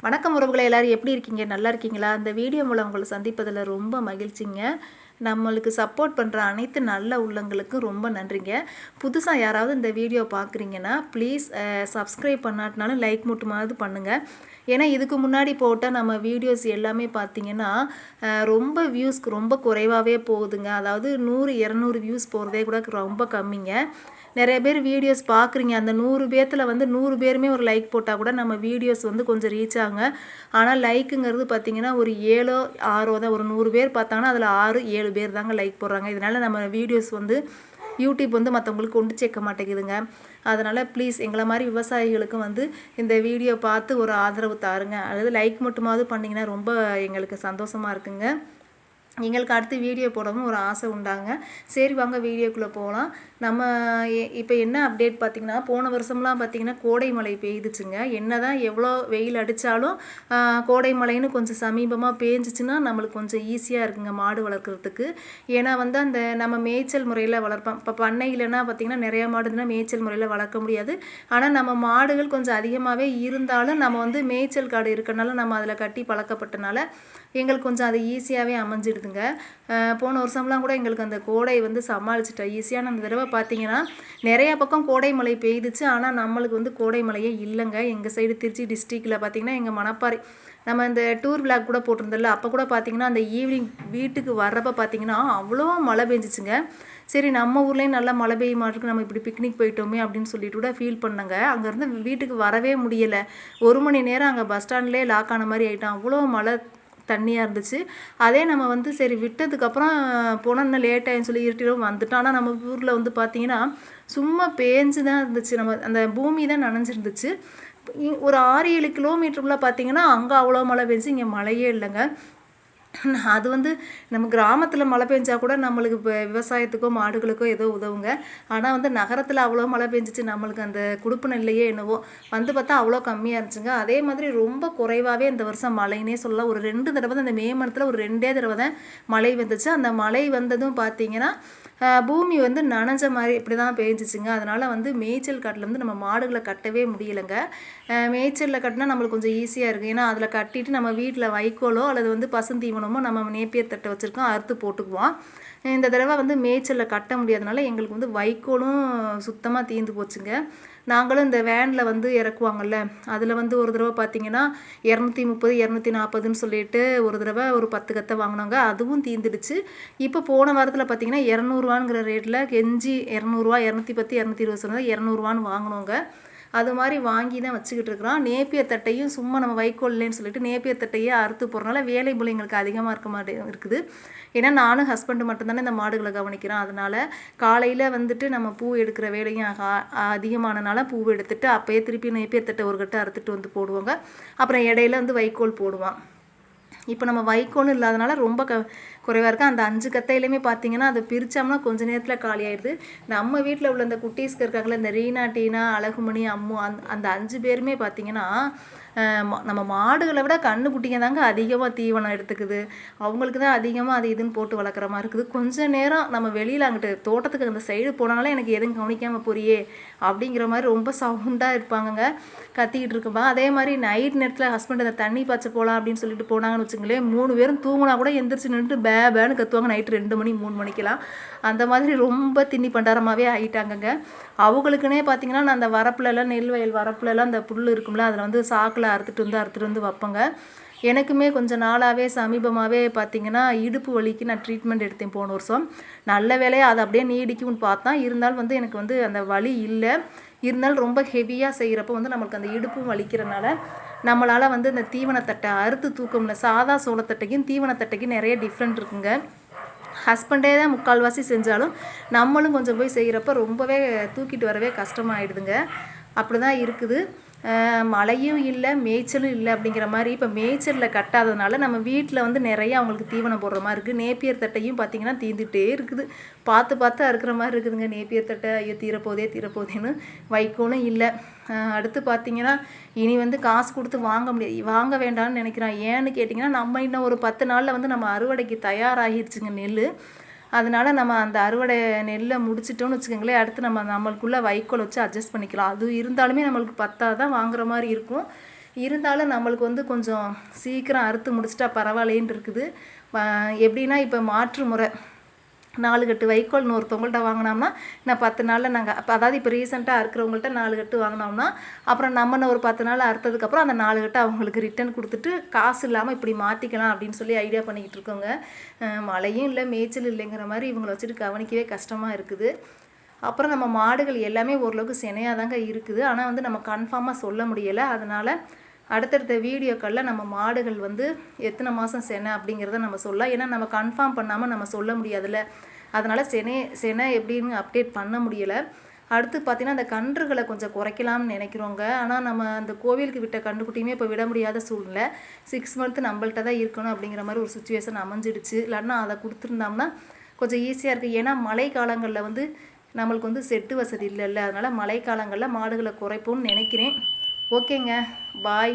வணக்கம் உறவுகளை, எல்லாரும் எப்படி இருக்கீங்க? நல்லா இருக்கீங்களா? இந்த வீடியோ மூலம் உங்களை சந்திப்பதில் ரொம்ப மகிழ்ச்சிங்க. நம்மளுக்கு சப்போர்ட் பண்ணுற அனைத்து நல்ல உள்ளங்களுக்கும் ரொம்ப நன்றிங்க. புதுசாக யாராவது இந்த வீடியோ பார்க்குறீங்கன்னா ப்ளீஸ் சப்ஸ்கிரைப் பண்ணாட்டினாலும் லைக் மட்டுமாவது பண்ணுங்கள். ஏன்னா இதுக்கு முன்னாடி போட்ட நம்ம வீடியோஸ் எல்லாமே பார்த்தீங்கன்னா ரொம்ப வியூஸ்க்கு ரொம்ப குறைவாகவே போகுதுங்க. அதாவது 100-200 வியூஸ் போகிறதே கூட ரொம்ப கம்மிங்க. நிறைய பேர் வீடியோஸ் பார்க்குறீங்க. அந்த 100 பேர்த்தில் வந்து 100 பேருமே ஒரு லைக் போட்டால் கூட நம்ம வீடியோஸ் வந்து கொஞ்சம் ரீச் ஆகுங்க. ஆனால் லைக்குங்கிறது பார்த்திங்கன்னா ஒரு 7 6 தான். ஒரு 100 பேர் பார்த்தாங்கன்னா அதில் 6-7 பேர் தாங்க லைக் போடுறாங்க. இதனால் நம்ம வீடியோஸ் வந்து யூடியூப் வந்து மற்றவங்களுக்கு கொண்டு சேர்க்க மாட்டேங்குதுங்க. அதனால் ப்ளீஸ் எங்களை மாதிரி விவசாயிகளுக்கும் வந்து இந்த வீடியோ பார்த்து ஒரு ஆதரவு தாருங்க. அதாவது லைக் மட்டுமாவது பண்ணிங்கன்னா ரொம்ப எங்களுக்கு சந்தோஷமாக இருக்குங்க. எங்களுக்கு அடுத்து வீடியோ போடவும் ஒரு ஆசை உண்டாங்க. சரி வாங்க வீடியோக்குள்ளே போகலாம். நம்ம இப்போ என்ன அப்டேட் பார்த்திங்கன்னா, போன வருஷம்லாம் பார்த்திங்கன்னா கோடை மழை பெய்துச்சுங்க. என்ன தான் எவ்வளோ வெயில் அடித்தாலும் கோடை மழைன்னு கொஞ்சம் சமீபமாக பேஞ்சிச்சுன்னா நம்மளுக்கு கொஞ்சம் ஈஸியாக இருக்குங்க மாடு வளர்க்குறதுக்கு. ஏன்னா வந்து அந்த நம்ம மேய்ச்சல் முறையில் வளர்ப்போம். இப்போ பண்ணையிலன்னா பார்த்திங்கன்னா நிறையா மாடுனா மேய்ச்சல் முறையில் வளர்க்க முடியாது. ஆனால் நம்ம மாடுகள் கொஞ்சம் அதிகமாகவே இருந்தாலும் நம்ம வந்து மேய்ச்சல் காடு இருக்கனால நம்ம அதில் கட்டி பழக்கப்பட்டனால எங்களுக்கு கொஞ்சம் அது ஈஸியாகவே அமைஞ்சிடுதுங்க. போன வருஷம்லாம் கூட எங்களுக்கு அந்த கோடை வந்து சமாளிச்சிட்டோம் ஈஸியான. அந்த தடவை பார்த்திங்கன்னா நிறையா பக்கம் கோடை மழை பெய்துச்சு. ஆனால் நம்மளுக்கு வந்து கோடை மழையே இல்லைங்க. எங்கள் சைடு திருச்சி டிஸ்ட்ரிக்டில் பார்த்திங்கன்னா எங்கள் மணப்பாறை நம்ம இந்த டூர் விளாக் கூட போட்டிருந்தோம்ல, அப்போ கூட பார்த்திங்கன்னா அந்த ஈவினிங் வீட்டுக்கு வர்றப்போ பார்த்திங்கன்னா அவ்வளோ மழை பெஞ்சிச்சுங்க. சரி நம்ம ஊர்லேயும் நல்லா மழை பெய்ய மாட்டுக்கு நம்ம இப்படி பிக்னிக் போயிட்டோமே அப்படின்னு சொல்லிட்டு கூட ஃபீல் பண்ணங்க. அங்கேருந்து வீட்டுக்கு வரவே முடியலை. 1 மணி நேரம் அங்கே பஸ் ஸ்டாண்ட்லேயே லாக் ஆன மாதிரி ஆகிட்டோம். அவ்வளோ மழை தண்ணியாக இருந்துச்சு. அதே நம்ம வந்து சரி விட்டதுக்கப்புறம் போனால் இன்னும் லேட் ஆகின்னு சொல்லி இருட்டிடும் வந்துட்டோம். ஆனால் நம்ம ஊரில் வந்து பார்த்திங்கன்னா சும்மா பேஞ்சு தான் இருந்துச்சு. நம்ம அந்த பூமி தான் நனைஞ்சிருந்துச்சு. ஒரு 6-7 கிலோமீட்டருக்குள்ளே பார்த்திங்கன்னா அங்கே அவ்வளோ மழை பெஞ்சு, இங்கே மழையே இல்லைங்க. அது வந்து நம்ம கிராமத்தில் மழை பெஞ்சா கூட நம்மளுக்கு இப்போ விவசாயத்துக்கோ மாடுகளுக்கோ ஏதோ உதவுங்க. ஆனால் வந்து நகரத்தில் அவ்வளோ மழை பெஞ்சிச்சு, நம்மளுக்கு அந்த குடுப்பு நிலையே என்னவோ வந்து பார்த்தா அவ்வளோ கம்மியாக இருந்துச்சுங்க. அதே மாதிரி ரொம்ப குறைவாகவே இந்த வருஷம் மழைன்னே சொல்லலாம். ஒரு 2 தடவை தான், இந்த மே மந்த்தில் ஒரு 2 தடவை தான் மழை வந்துச்சு. அந்த மழை வந்ததும் பார்த்திங்கன்னா பூமி வந்து நனைஞ்ச மாதிரி இப்படி தான் பேஞ்சிச்சுங்க. அதனால் வந்து மேய்ச்சல் காட்டில் வந்து நம்ம மாடுகளை கட்டவே முடியலைங்க. மேய்ச்சலில் கட்டினா நம்மளுக்கு கொஞ்சம் ஈஸியாக இருக்குது. ஏன்னா அதில் கட்டிட்டு நம்ம வீட்டில் வைக்கோலோ அல்லது வந்து பசுந்தீவனமோ நம்ம நேப்பியர் தட்டை வச்சுருக்கோம் அறுத்து போட்டுக்குவோம். இந்த தடவை வந்து மேய்ச்சலில் கட்ட முடியாதனால எங்களுக்கு வந்து வைக்கோலும் சுத்தமாக தீர்ந்து போச்சுங்க. நாங்களும் இந்த வேனில் வந்து இறக்குவாங்கல்ல, அதில் வந்து ஒரு தடவை பார்த்திங்கன்னா 230 240ன்னு சொல்லிட்டு ஒரு தடவை ஒரு 10 கத்தை வாங்கினோங்க. அதுவும் தீர்ந்துடுச்சு. இப்போ போன வாரத்தில் பார்த்திங்கன்னா 200ரூவாங்கிற ரேட்டில் கெஞ்சி 200ரூவா 210 220 சொன்னது 200ரூவான்னு வாங்கினோங்க. அது மாதிரி வாங்கி தான் வச்சுக்கிட்டு இருக்கிறோம். நேப்பியர் தட்டையும் சும்மா நம்ம வைக்கோல் இல்லைன்னு சொல்லிட்டு நேப்பியர் தட்டையே அறுத்து போடுறனால வேலை போல் எங்களுக்கு அதிகமாக இருக்குது. ஏன்னா நானும் ஹஸ்பண்டு மட்டும்தானே இந்த மாடுகளை கவனிக்கிறோம். அதனால் காலையில் வந்துட்டு நம்ம பூ எடுக்கிற வேலையும் அதிகமானனால பூ எடுத்துட்டு அப்போயே திருப்பி நேப்பியர் தட்டை ஒரு கட்டை அறுத்துட்டு வந்து போடுவாங்க. அப்புறம் இடையில வந்து வைக்கோல் போடுவான். இப்போ நம்ம வைக்கோலும் இல்லாதனால ரொம்ப குறைவாக இருக்குது. அந்த 5 கத்தையிலையுமே பார்த்திங்கன்னா அதை பிரித்தோம்னா கொஞ்சம் நேரத்தில் காலி ஆகிடுது. நம்ம வீட்டில் உள்ள இந்த குட்டீஸ்க்கு இருக்காங்களே, இந்த ரீனா, டீனா, அழகுமணி, அம்மு, அந்த 5 பேருமே பார்த்திங்கன்னா நம்ம மாடுகளை விட கண்ணுக்குட்டிங்க தாங்க அதிகமாக தீவனம் எடுத்துக்குது. அவங்களுக்கு தான் அதிகமாக அது இதுன்னு போட்டு வளர்க்குற மாதிரி இருக்குது. கொஞ்சம் நேரம் நம்ம வெளியில் அங்கிட்டு தோட்டத்துக்கு அந்த சைடு போனாலே எனக்கு எதுவும் கவனிக்காமல் போறியே அப்படிங்கிற மாதிரி ரொம்ப சவுண்டாக இருப்பாங்கங்க, கத்திக்கிட்டு இருக்குப்பா. அதே மாதிரி நைட் நேரத்தில் ஹஸ்பண்ட் அந்த தண்ணி பாய்ச்ச போகலாம் அப்படின்னு சொல்லிட்டு போனாங்கன்னு வச்சுங்களேன், 3 பேரும் தூங்கினா கூட எந்திரிச்சு நின்றுட்டு பேன்னு கத்துவாங்க. நைட்டு 2 மணி 3 மணிக்கெல்லாம் அந்த மாதிரி ரொம்ப திண்ணி பண்டாரமாகவே ஆகிட்டாங்கங்க. அவங்களுக்குன்னே பார்த்திங்கன்னா நான் அந்த வரப்புலலாம் நெல் வயல் வரப்புலலாம் அந்த புல் இருக்கும்ல, அதில் வந்து சாக்கில் அறுத்துட்டு வந்து வைப்பேங்க. எனக்குமே கொஞ்சம் நாளாகவே சமீபமாகவே பார்த்திங்கன்னா இடுப்பு வலிக்கு நான் ட்ரீட்மெண்ட் எடுத்தேன் போன வருஷம். நல்ல வேலையாக அதை அப்படியே நீடிக்கும்னு பார்த்தா, இருந்தாலும் வந்து எனக்கு வந்து அந்த வலி இல்லை. இருந்தாலும் ரொம்ப ஹெவியாக செய்கிறப்போ வந்து நம்மளுக்கு அந்த இடுப்பும் வலிக்கிறனால நம்மளால் வந்து இந்த தீவனத்தட்டை அறுத்து தூக்கம்ல சாதா சோளத்தட்டைக்கும் தீவனத்தட்டைக்கும் நிறைய டிஃப்ரெண்ட் இருக்குங்க. ஹஸ்பண்டே தான் முக்கால்வாசி செஞ்சாலும் நம்மளும் கொஞ்சம் போய் செய்கிறப்ப ரொம்பவே தூக்கிட்டு வரவே கஷ்டமாயிடுதுங்க. அப்படி தான் இருக்குது. மழையும் இல்லை மேய்ச்சலும் இல்லை அப்படிங்கிற மாதிரி. இப்போ மேய்ச்சலில் கட்டாததுனால நம்ம வீட்டில் வந்து நிறையா அவங்களுக்கு தீவனம் போடுற மாதிரி இருக்குது. நேப்பியர் தட்டையும் பார்த்திங்கன்னா தீந்துகிட்டே இருக்குது. பார்த்து அறுக்கிற மாதிரி இருக்குதுங்க. நேப்பியர் தட்டை ஐயோ தீரப்போதேன்னு. வைக்கோலும் இல்லை. அடுத்து பார்த்திங்கன்னா இனி வந்து காசு கொடுத்து வாங்க வேண்டாம்னு நினைக்கிறேன். ஏன்னு கேட்டிங்கன்னா நம்ம இன்னும் ஒரு 10 நாளில் வந்து நம்ம அறுவடைக்கு தயாராகிடுச்சுங்க நெல். அதனால் நம்ம அந்த அறுவடை நெல்லை முடிச்சிட்டோன்னு வச்சுக்கோங்களேன், அடுத்து நம்மளுக்குள்ளே வைக்கோல் வச்சு அட்ஜஸ்ட் பண்ணிக்கலாம். அது இருந்தாலுமே நம்மளுக்கு பத்தாதான் வாங்குற மாதிரி இருக்கும். இருந்தாலும் நம்மளுக்கு வந்து கொஞ்சம் சீக்கிரம் அறுத்து முடிச்சிட்டா பரவாயில்லைன்னு இருக்குது. எப்படின்னா இப்போ மாற்று முறை 4 கட்டு வைக்கோல் ஒருத்தவங்கள்ட்ட வாங்கினோம்னா நான் 10 நாளில் நாங்கள் அதாவது இப்போ ரீசெண்டாக அறுக்கிறவங்கள்ட்ட 4 கட்டு வாங்கினோம்னா அப்புறம் நம்ம ஒரு 10 நாள் அறுத்ததுக்கப்புறம் அந்த 4 கட்டு அவங்களுக்கு ரிட்டன் கொடுத்துட்டு காசு இல்லாமல் இப்படி மாற்றிக்கலாம் அப்படின்னு சொல்லி ஐடியா பண்ணிக்கிட்டு இருக்கோங்க. மழையும் இல்லை மேய்ச்சல் இல்லைங்கிற மாதிரி இவங்களை வச்சுட்டு கவனிக்கவே கஷ்டமாக இருக்குது. அப்புறம் நம்ம மாடுகள் எல்லாமே ஓரளவுக்கு சினையாக தாங்க இருக்குது. ஆனால் வந்து நம்ம கன்ஃபார்மாக சொல்ல முடியலை. அதனால் அடுத்தடுத்த வீடியோக்களில் நம்ம மாடுகள் வந்து எத்தனை மாதம் செனை அப்படிங்கிறத நம்ம சொல்லலாம். ஏன்னா நம்ம கன்ஃபார்ம் பண்ணாமல் நம்ம சொல்ல முடியாதுல்ல. அதனால் செனை எப்படின்னு அப்டேட் பண்ண முடியலை. அடுத்து பார்த்திங்கன்னா அந்த கன்றுகளை கொஞ்சம் குறைக்கலாம்னு நினைக்கிறோங்க. ஆனால் நம்ம அந்த கோவிலுக்கு விட்ட கன்றுக்குட்டியுமே இப்போ விட முடியாத சூழ்நிலை. 6 மந்த் நம்மள்ட்ட தான் இருக்கணும் அப்படிங்கிற மாதிரி ஒரு சுச்சுவேஷன் அமைஞ்சிடுச்சு. இல்லைன்னா அதை கொடுத்துருந்தோம்னா கொஞ்சம் ஈஸியாக இருக்குது. ஏன்னா மழை காலங்களில் வந்து நம்மளுக்கு வந்து செட்டு வசதி இல்லைல்ல. அதனால் மழை காலங்களில் மாடுகளை குறைப்போம்னு நினைக்கிறேன். ஓகேங்க, பாய்.